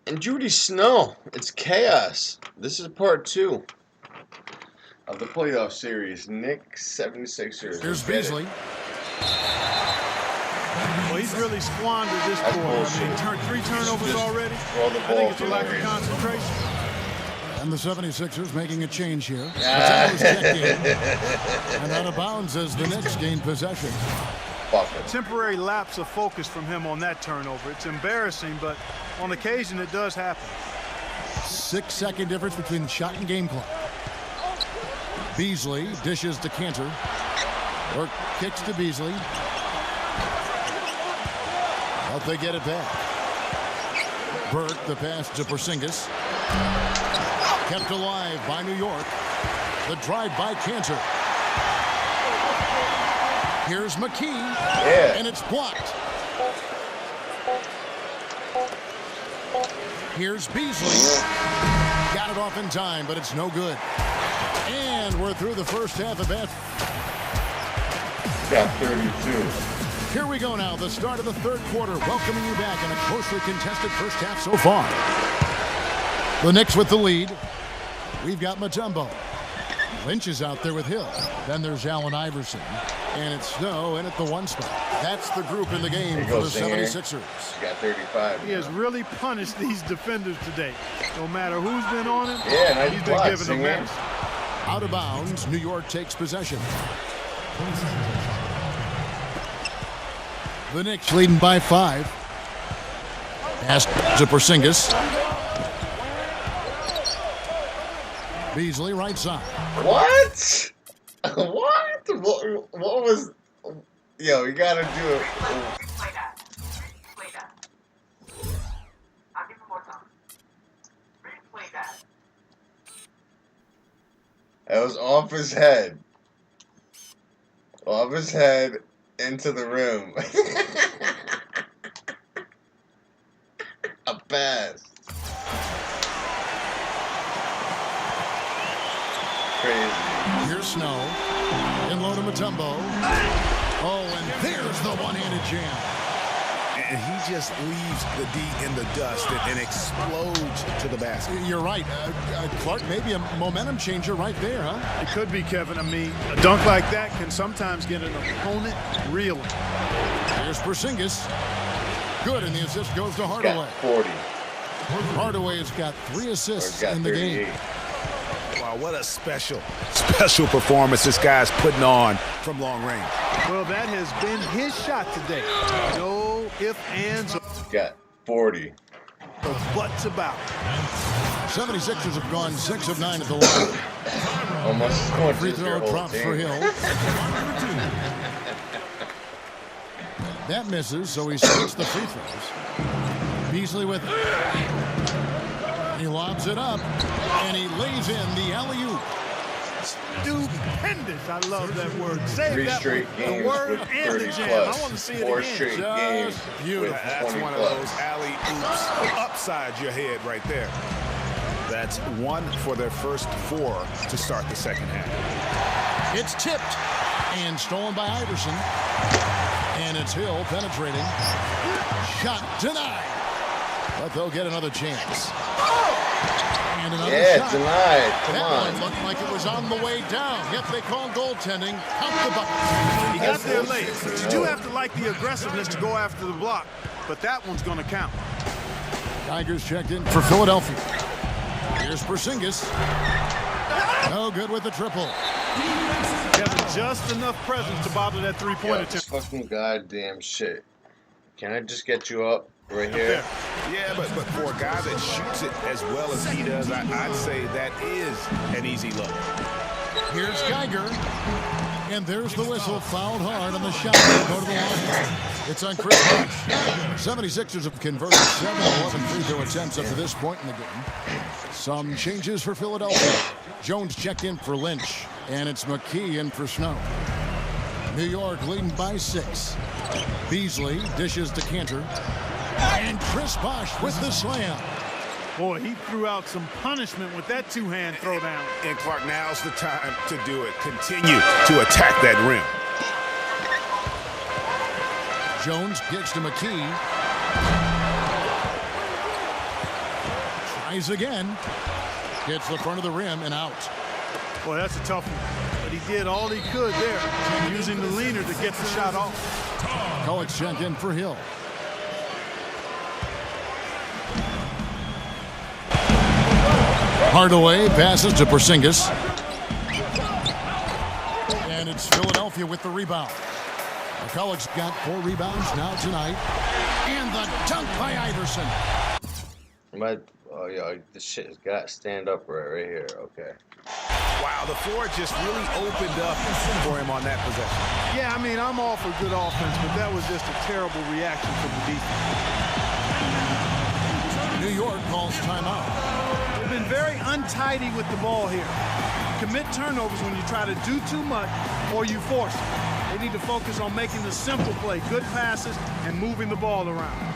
And Judy Snow, it's chaos. This is part 2 of the playoff series. Knicks 76ers. Here's Beasley. Well, he's really squandered this quarter. I mean, turned 3 turnovers already. I think it's a lack of concentration. And the 76ers making a change here. It's checked in. And out of bounds as the Knicks gain possession. A temporary lapse of focus from him on that turnover. It's embarrassing, but on occasion it does happen. 6-second difference between the shot and game clock. Beasley dishes to Cantor. Work kicks to Beasley. But they get it back. Burke, the pass to Porzingis. Kept alive by New York. The drive by Cantor. Here's McKee. And it's blocked. Here's Beasley. Got it off in time, but it's no good. And we're through the first half of that. Got 32. Here we go now, the start of the third quarter, welcoming you back in a closely contested first half so far. The Knicks with the lead. We've got Mutombo. Lynch is out there with Hill. Then there's Allen Iverson. And it's Snow in at the 1 spot. That's the group in the game for the 76ers. Got 35. He has really punished these defenders today. No matter who's been on him, he's been giving them minutes. Out of bounds, New York takes possession. The Knicks leading by 5. Pass to Porzingis. Beasley right side. What? What was? Yo, you gotta do it. That was off his head. Off his head into the rim. A pass. Crazy. Here's Snow. In low to Mutombo. Oh, and there's the one-handed jam. And he just leaves the D in the dust and explodes to the basket. You're right. Clark, maybe a momentum changer right there, huh? It could be, Kevin. I mean, a dunk like that can sometimes get an opponent reeling. Here's Porzingis. Good, and the assist goes to Hardaway. Got 40. Hardaway's got 3 assists in the game. Wow, what a special performance this guy's putting on from long range. Well, that has been his shot today. No ifs, ands, or Got 40. buts about. 76ers have gone 6 of 9 at the line. Almost scored. Free throw drops for Hill. That misses, so he splits the free throws. Beasley with it. He lobs it up, and he lays in the alley-oop. Stupendous. I love that word. Say 3 that straight the games word with and 30 the jam. plus. I want to see it 4 again. straight games with beautiful. 20 That's one plus. of those alley-oops upside your head right there. That's 1 for their first 4 to start the second half. It's tipped and stolen by Iverson. And it's Hill penetrating. Shot denied. But they'll get another chance. And another shot. Denied. Come That on. one looked like it was on the way down. Yep, they call goaltending. Count the bucket. He got there late. You do have to like the aggressiveness to go after the block, but that one's going to count. Tigers checked in for Philadelphia. Here's Porzingis. No good with the triple. Kevin, just enough presence to bother that three-point attempt. Fucking goddamn shit. Can I just get you up right here? Yeah, but for a guy that shoots it as well as he does, I'd say that is an easy look. Here's Geiger. And there's the whistle. Fouled hard on the shot. They'll go to the line. It's on Chris Bosh. 76ers have converted 7 of 11 free throw attempts up to this point in the game. Some changes for Philadelphia. Jones checked in for Lynch. And it's McKee in for Snow. New York leading by 6. Beasley dishes to Cantor. And Chris Bosh with the slam. Boy, he threw out some punishment with that two-hand throwdown. And Clark, now's the time to do it. Continue to attack that rim. Jones kicks to McKee. Tries again. Hits the front of the rim and out. Boy, that's a tough one. But he did all he could there, using the leaner to get the shot off. College check in for Hill. Hardaway passes to Porzingis. And it's Philadelphia with the rebound. McCulloch's got 4 rebounds now tonight. And the dunk by Iverson. Oh, yeah, this shit has got to stand up right here. Okay. Wow, the floor just really opened up for him on that possession. Yeah, I mean, I'm all for good offense, but that was just a terrible reaction from the defense. New York calls timeout. They've been very untidy with the ball here. Commit turnovers when you try to do too much or you force it. They need to focus on making the simple play, good passes, and moving the ball around.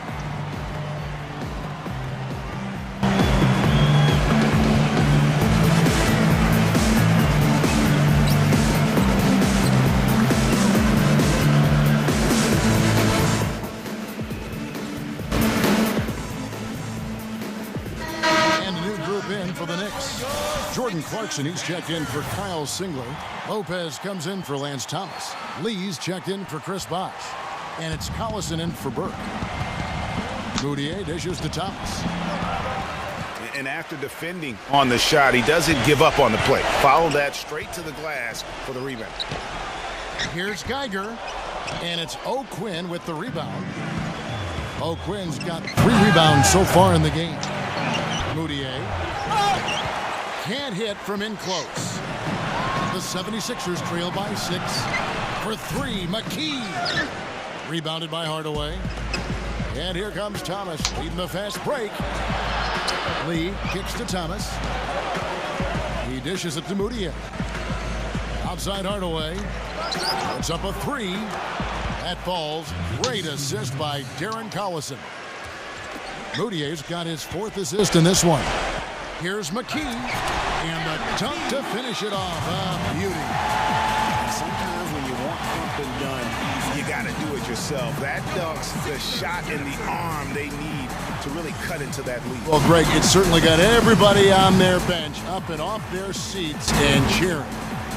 For the Knicks. Jordan Clarkson, he's checked in for Kyle Singler. Lopez comes in for Lance Thomas. Lee's checked in for Chris Bosh. And it's Collison in for Burke. Moutier dishes to Thomas. And after defending on the shot, he doesn't give up on the play. Follow that straight to the glass for the rebound. Here's Geiger. And it's O'Quinn with the rebound. O'Quinn's got 3 rebounds so far in the game. Moutier can't hit from in close. The 76ers trail by 6. For 3, McKee. Rebounded by Hardaway. And here comes Thomas leading the fast break. Lee kicks to Thomas. He dishes it to Moutier. Outside Hardaway. Puts up a 3. That falls. Great assist by Darren Collison. Moutier's got his 4th assist in this one. Here's McKee, and the dunk to finish it off. A beauty. Sometimes when you want something done, you got to do it yourself. That dunk's the shot in the arm they need to really cut into that lead. Well, Greg, it certainly got everybody on their bench up and off their seats and cheering.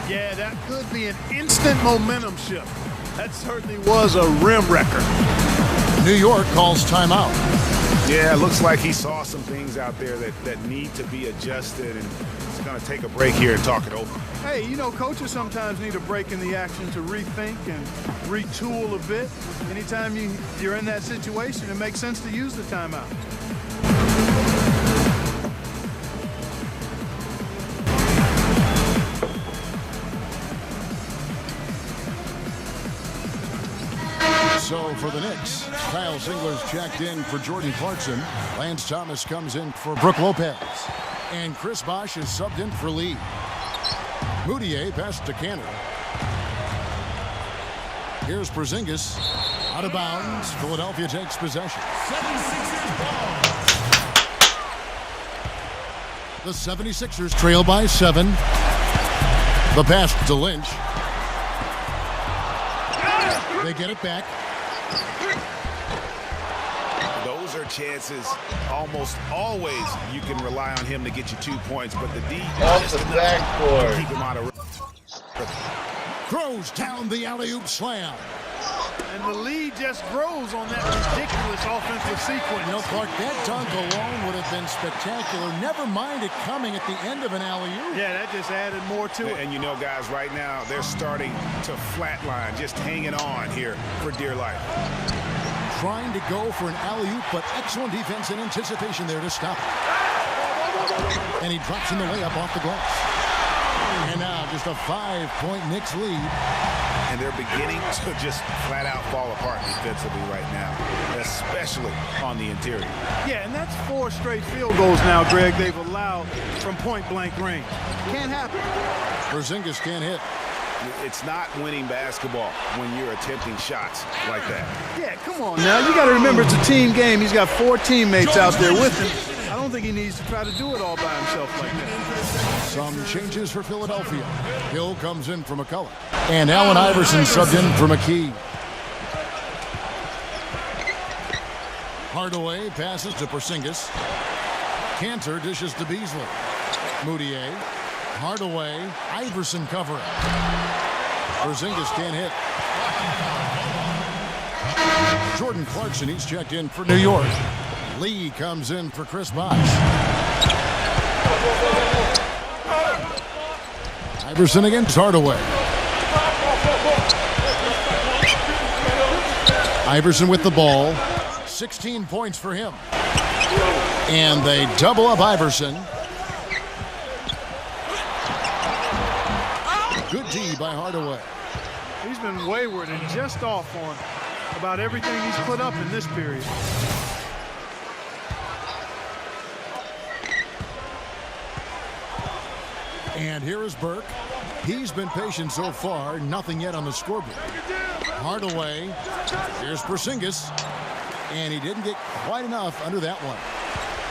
Yeah, that could be an instant momentum shift. That certainly was a rim wrecker. New York calls timeout. Yeah, it looks like he saw some things out there that need to be adjusted, and he's going to take a break here and talk it over. Hey, you know, coaches sometimes need a break in the action to rethink and retool a bit. Anytime you're in that situation, it makes sense to use the timeout. So for the Knicks, Kyle Singler's checked in for Jordan Clarkson. Lance Thomas comes in for Brook Lopez. And Chris Bosh is subbed in for Lee. Moutier passes to Canner. Here's Porzingis. Out of bounds. Philadelphia takes possession. The 76ers trail by 7. The pass to Lynch. They get it back. Those are chances almost always you can rely on him to get you 2 points, but the D off the backboard. Keep him out of. Throws down the alley-oop slam. And the lead just grows on that ridiculous offensive sequence. You know, Clark, that dunk alone would have been spectacular. Never mind it coming at the end of an alley-oop. Yeah, that just added more to it. And you know, guys, right now, they're starting to flatline, just hanging on here for dear life. Trying to go for an alley-oop, but excellent defense and anticipation there to stop it. And he drops in the layup off the glass. And now just a 5-point Knicks lead. And they're beginning to just flat out fall apart defensively right now, especially on the interior. Yeah, and that's 4 straight field goals now, Greg, they've allowed from point-blank range. Can't happen. Porzingis can't hit. It's not winning basketball when you're attempting shots like that. Yeah, come on now. You got to remember it's a team game. He's got 4 teammates out there with him. I don't think he needs to try to do it all by himself like that. Some changes for Philadelphia. Hill comes in for McCulloch. And Allen Iverson subbed in for McKee. Hardaway passes to Porzingis. Cantor dishes to Beasley. Moutier. Hardaway. Iverson covering. Porzingis can't hit. Jordan Clarkson, he's checked in for New York. Lee comes in for Chris Bosh. Iverson against Hardaway. Iverson with the ball. 16 points for him. And they double up Iverson. Good D by Hardaway. He's been wayward and just off on about everything he's put up in this period. And here is Burke. He's been patient so far. Nothing yet on the scoreboard. Hardaway. Here's Porzingis. And he didn't get quite enough under that one.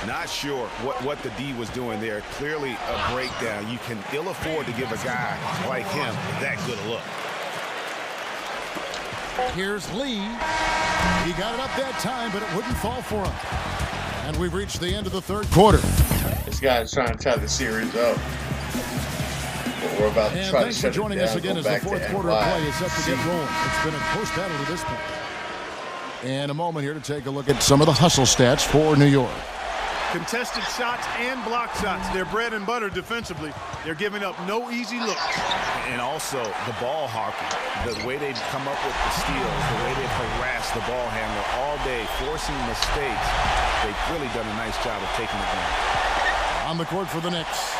Not sure what the D was doing there. Clearly a breakdown. You can ill afford to give a guy like him that good a look. Here's Lee. He got it up that time, but it wouldn't fall for him. And we've reached the end of the third quarter. This guy's trying to tie the series up. But we're about to and try thanks to for shut joining it down, us again go as the back fourth to quarter NY. play is set to get rolling. It's been a close battle to this point. And a moment here to take a look at some of the hustle stats for New York. Contested shots and block shots. They're bread and butter defensively. They're giving up no easy looks. And also the ball hawking, the way they come up with the steals, the way they harass the ball handler all day, forcing mistakes. They've really done a nice job of taking it down. On the court for the Knicks,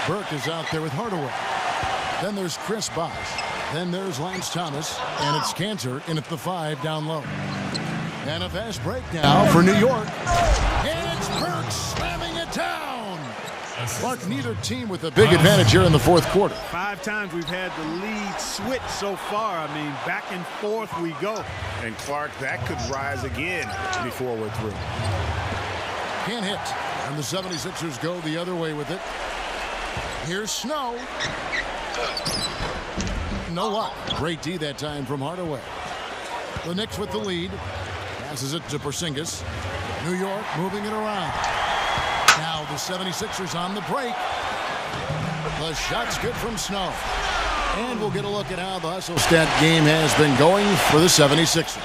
Burke is out there with Hardaway. Then there's Chris Bosh. Then there's Lance Thomas. And it's Cantor in at the 5 down low. And a fast break now for New York. And it's Burke slamming it down. Clark, neither team with a big advantage here in the fourth quarter. 5 times we've had the lead switch so far. I mean, back and forth we go. And Clark, that could rise again before we're through. Can't hit. And the 76ers go the other way with it. Here's Snow. No luck. Great D that time from Hardaway. The Knicks with the lead. Passes it to Porzingis. New York moving it around. Now the 76ers on the break. The shot's good from Snow. And we'll get a look at how the hustle stat game has been going for the 76ers.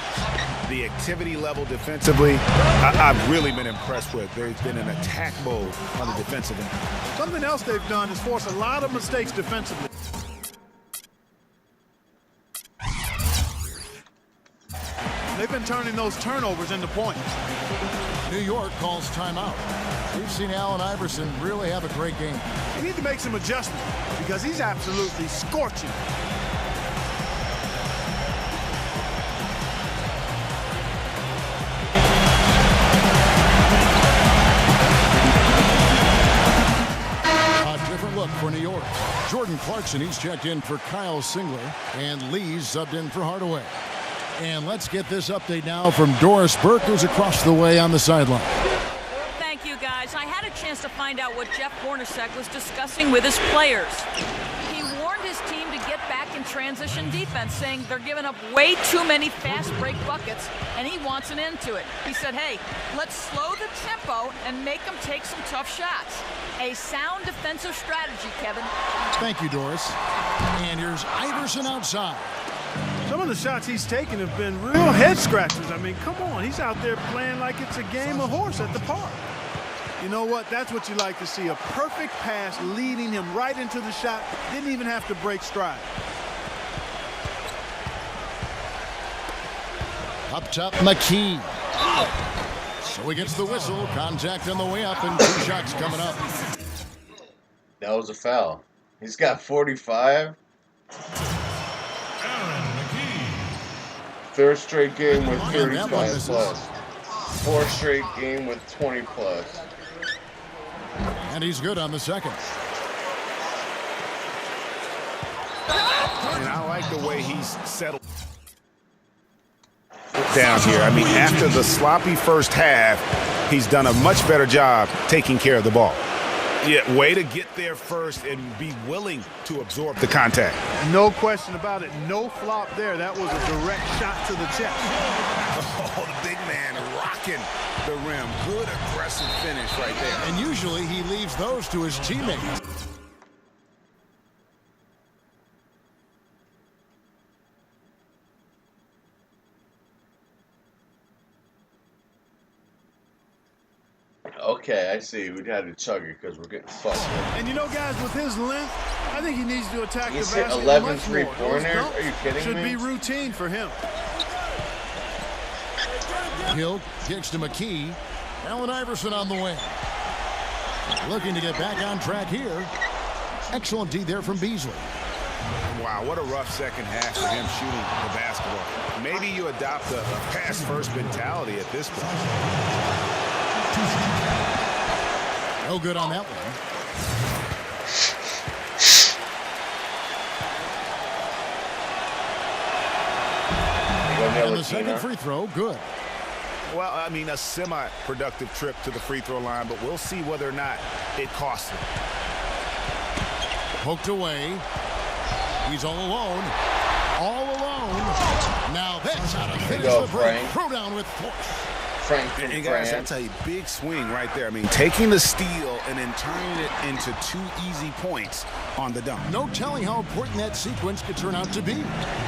The activity level defensively, I've really been impressed with. There's been an attack mode on the defensive end. Something else they've done is force a lot of mistakes defensively. They've been turning those turnovers into points. New York calls timeout. We've seen Allen Iverson really have a great game. They need to make some adjustments because he's absolutely scorching. A different look for New York. Jordan Clarkson, he's checked in for Kyle Singler, and Lee's subbed in for Hardaway. And let's get this update now from Doris Burke, who's across the way on the sideline. Thank you, guys. I had a chance to find out what Jeff Hornacek was discussing with his players. He warned his team to get back in transition defense, saying they're giving up way too many fast break buckets, and he wants an end to it. He said, hey, let's slow the tempo and make them take some tough shots. A sound defensive strategy, Kevin. Thank you, Doris. And here's Iverson outside. Some of the shots he's taken have been real head scratchers. I mean, come on. He's out there playing like it's a game of horse at the park. You know what? That's what you like to see. A perfect pass leading him right into the shot. Didn't even have to break stride. Up top, McKee. So he gets the whistle. Contact on the way up, and 2 shots coming up. That was a foul. He's got 45. Third straight game with 35 plus. Fourth straight game with 20 plus. And he's good on the second. And I like the way he's settled down here. I mean, after the sloppy first half, he's done a much better job taking care of the ball. Yeah, way to get there first and be willing to absorb the contact. No question about it. No flop there. That was a direct shot to the chest. Oh, the big man rocking the rim. Good aggressive finish right there. And usually he leaves those to his teammates. Okay, I see. We had to chug it because we're getting fucked. And you know, guys, with his length, I think he needs to attack the He's hit basket 11 much more. three-pointers? Those dunks Are you kidding should me? be routine for him. Hill kicks to McKee. Allen Iverson on the wing. Looking to get back on track here. Excellent D there from Beasley. Wow, what a rough second half for him shooting the basketball. Maybe you adopt a pass-first mentality at this point. No good on that one. And the second free throw, good. Well, I mean, a semi-productive trip to the free throw line, but we'll see whether or not it costs him. Poked away. He's all alone. All alone. Now that's how to finish the break. Throw down with force. And guys, that's a big swing right there. I mean, taking the steal and then turning it into 2 easy points on the dunk. No telling how important that sequence could turn out to be.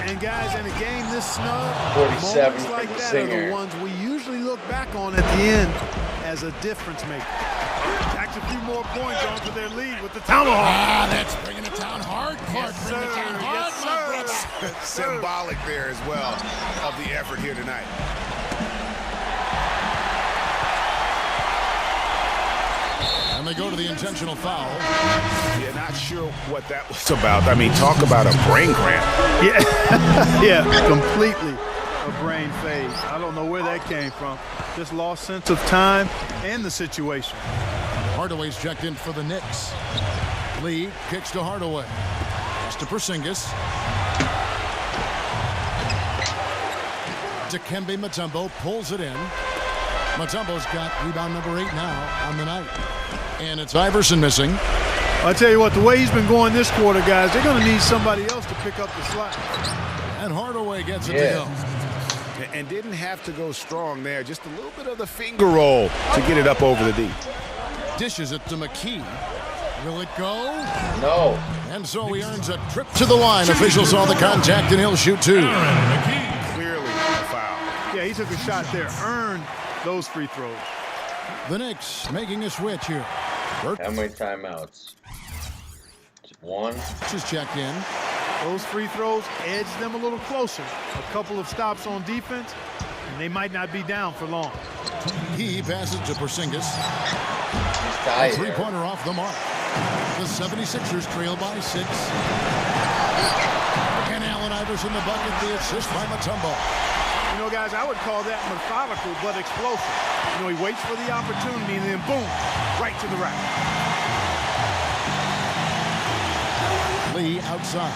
And guys, in a game this snug, 47 moments like for the that are Singer. the ones we usually look back on at the end as a difference maker. Tacks a few more points onto their lead with the tomahawk. Ah, that's bringing it down hard. Clark, Yes, bringing it down hard, yes, my sir. brother. Yes, sir. Symbolic there as well of the effort here tonight. And they go to the intentional foul. Yeah, not sure what that was about. I mean, talk about a brain cramp. Yeah, yeah, completely a brain phase. I don't know where that came from. Just lost sense of time and the situation. Hardaway's checked in for the Knicks. Lee kicks to Hardaway. Pass to Porzingis. Dikembe Mutombo pulls it in. Mutombo's got rebound number 8 now on the night. And it's Iverson missing. I tell you what, the way he's been going this quarter, guys, they're going to need somebody else to pick up the slack. And Hardaway gets it to go. And didn't have to go strong there. Just a little bit of the finger roll to get it up over the D. Dishes it to McKee. Will it go? No. And so he earns a trip to the line. Officials saw the contact, and he'll shoot 2. Clearly a foul. Yeah, he took a shot there. Earned those free throws. The Knicks making a switch here. How many timeouts? 1. Just checked in. Those free throws edge them a little closer. A couple of stops on defense, and they might not be down for long. He passes to Porzingis. He's tied. Three-pointer off the mark. The 76ers trail by 6. And Allen Iverson the bucket, the assist by Mutombo. You know, guys, I would call that methodical but explosive. You know, he waits for the opportunity and then boom, right to the rack. Lee outside.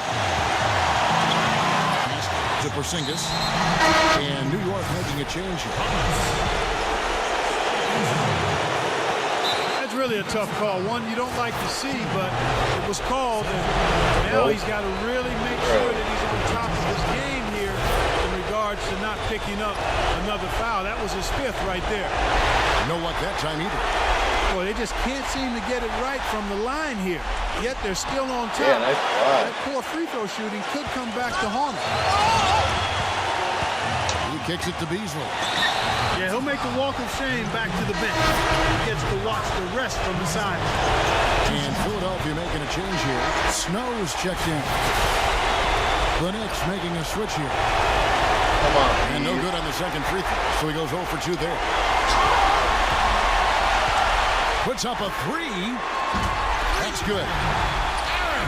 Pass to Porzingis. And New York making a change here. That's really a tough call. One you don't like to see, but it was called, and now he's got to really make sure that he's on top of his game here in regards to not picking up another foul. That was his 5th right there. No luck that time either. Boy, they just can't seem to get it right from the line here. Yet they're still on top. Yeah, nice try. That poor free throw shooting could come back to haunt him. He kicks it to Beasley. Yeah, he'll make the walk of shame back to the bench. He gets to watch the rest from the side. And Philadelphia making a change here. Snow's checked in. The Knicks making a switch here. Come on. And no good on the second free throw. So he goes 0 for 2 there. Puts up a 3. That's good.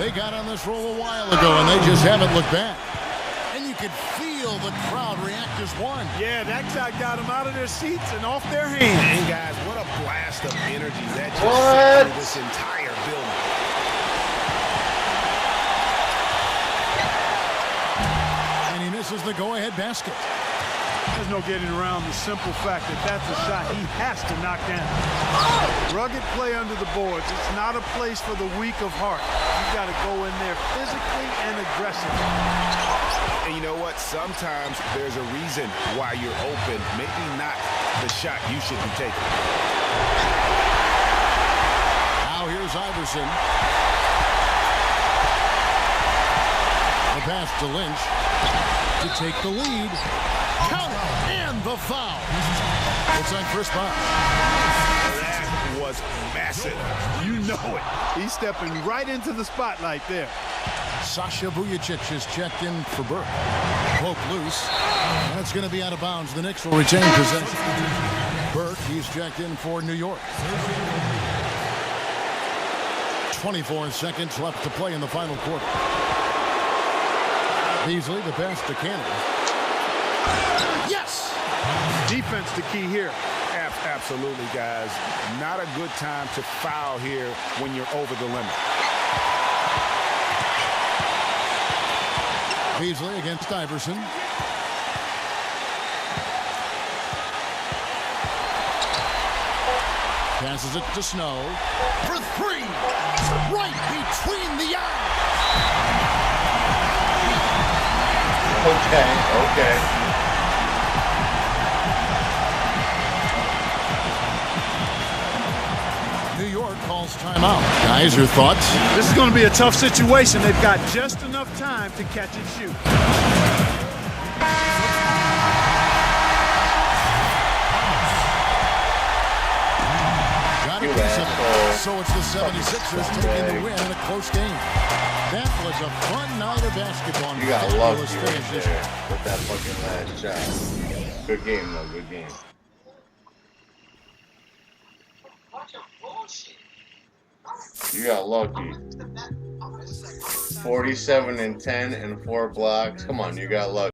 They got on this roll a while ago, and they just haven't looked back. And you could feel the crowd react as one. Yeah, that shot got them out of their seats and off their hands. And guys, what a blast of energy that just What? set through this entire building. And he misses the go-ahead basket. There's no getting around the simple fact that that's a shot he has to knock down. Rugged play under the boards. It's not a place for the weak of heart. You got to go in there physically and aggressively. And you know what? Sometimes there's a reason why you're open. Maybe not the shot you should be taking. Now here's Iverson. The pass to Lynch to take the lead. Count and the foul. It's on Chris Bosh. That was massive. You know it. He's stepping right into the spotlight there. Sasha Vujacic is checked in for Burke. Poke loose. That's going to be out of bounds. The Knicks will retain possession. Burke, he's checked in for New York. 24 seconds left to play in the final quarter. Beasley, the pass to Canada. Yes! Defense the key here. Absolutely, guys. Not a good time to foul here when you're over the limit. Beasley against Iverson. Passes it to Snow. For three! Right between the eyes! Okay. New York calls timeout. Guys, your thoughts? This is going to be a tough situation. They've got just enough time to catch and shoot. Got it. So it's the 76ers taking the win in a close game. That was a fun night of basketball. You got lucky right there with that fucking last shot. Good game, though. Good game. You got lucky. 47 and 10 and 4 blocks. Come on, you got lucky.